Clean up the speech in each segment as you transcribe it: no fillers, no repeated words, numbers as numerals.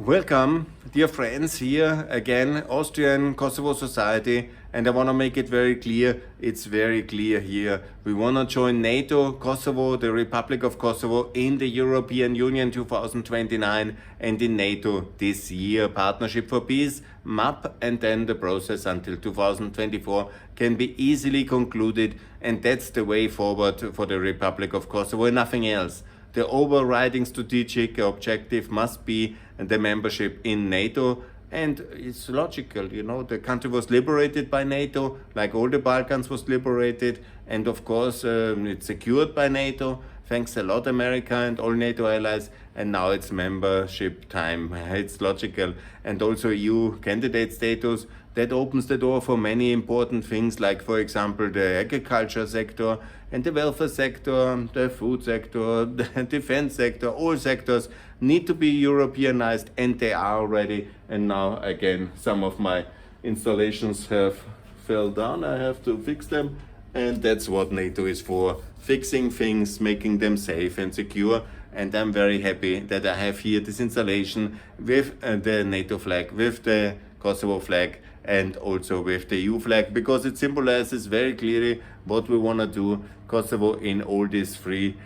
Welcome, dear friends, here again, Austrian Kosovo Society, and I want to make it very clear, it's very clear here. We want to join NATO, Kosovo, the Republic of Kosovo, in the European Union 2029 and in NATO this year. Partnership for Peace, MAP, and then the process until 2024 can be easily concluded, and that's the way forward for the Republic of Kosovo and nothing else. The overriding strategic objective must be the membership in NATO, and it's logical, the country was liberated by NATO, like all the Balkans was liberated, and of course it's secured by NATO. Thanks a lot, America and all NATO allies, and now it's membership time. It's logical. And also EU candidate status, that opens the door for many important things, like for example the agriculture sector and the welfare sector, the food sector, the defense sector. All sectors need to be Europeanized, and they are already. And now again, some of my installations have fell down. I have to fix them. And that's what NATO is for, fixing things, making them safe and secure. And I'm very happy that I have here this installation with the NATO flag, with the Kosovo flag, and also with the EU flag, because it symbolizes very clearly what we want to do, Kosovo in all these three,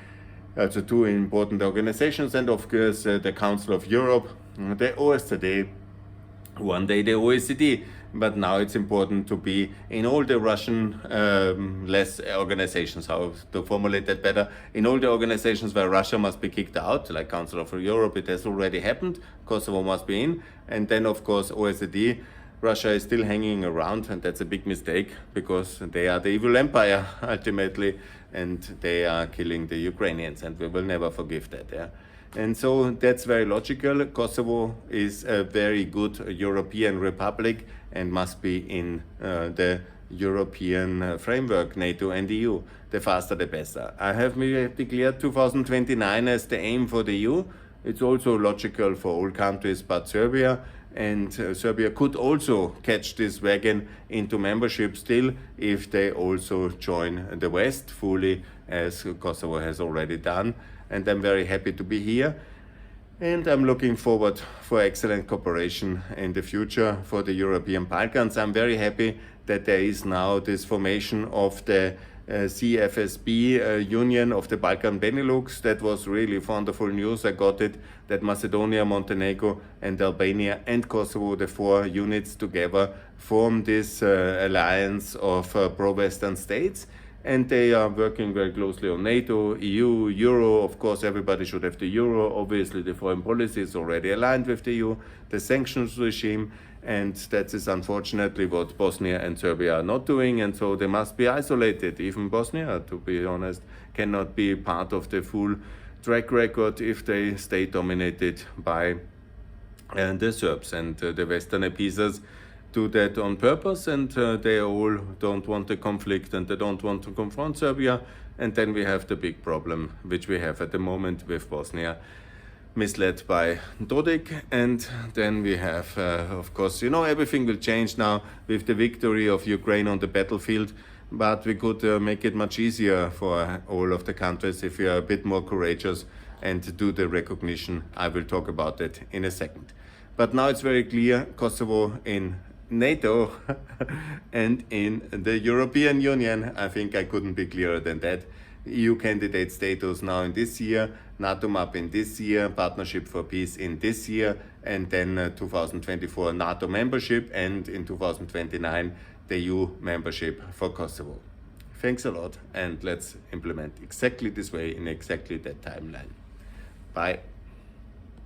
two important organizations, and of course the Council of Europe, the OSCE, one day the OECD. But now it's important to be in all the Russian less organizations, how to formulate that better, in all the organizations where Russia must be kicked out, like Council of Europe, it has already happened, Kosovo must be in, and then of course OECD. Russia is still hanging around, and that's a big mistake, because they are the evil empire ultimately, and they are killing the Ukrainians, and we will never forgive that. Yeah? And so that's very logical. Kosovo is a very good European republic and must be in the European framework, NATO and EU. The faster the better. I have declared 2029 as the aim for the EU. It's also logical for all countries but Serbia. And Serbia could also catch this wagon into membership still if they also join the West fully, as Kosovo has already done. And I'm very happy to be here. And I'm looking forward for excellent cooperation in the future for the European Balkans. I'm very happy that there is now this formation of the CFSB Union of the Balkan Benelux. That was really wonderful news. I got it, that Macedonia, Montenegro and Albania and Kosovo, the four units together, form this alliance of pro-Western states. And they are working very closely on NATO, EU, Euro. Of course, everybody should have the Euro. Obviously, the foreign policy is already aligned with the EU, the sanctions regime, and that is unfortunately what Bosnia and Serbia are not doing, and so they must be isolated. Even Bosnia, to be honest, cannot be part of the full track record if they stay dominated by the Serbs, and the Western appeasers do that on purpose, and they all don't want the conflict, and they don't want to confront Serbia. And then we have the big problem which we have at the moment with Bosnia, misled by Dodik. And then we have of course, everything will change now with the victory of Ukraine on the battlefield, but we could make it much easier for all of the countries if we are a bit more courageous and do the recognition. I will talk about that in a second. But now it's very clear, Kosovo in NATO and in the European Union. I think I couldn't be clearer than that. EU candidate status now in this year, NATO MAP in this year, Partnership for Peace in this year, and then 2024 NATO membership, and in 2029 the EU membership for Kosovo. Thanks a lot, and let's implement exactly this way in exactly that timeline. Bye.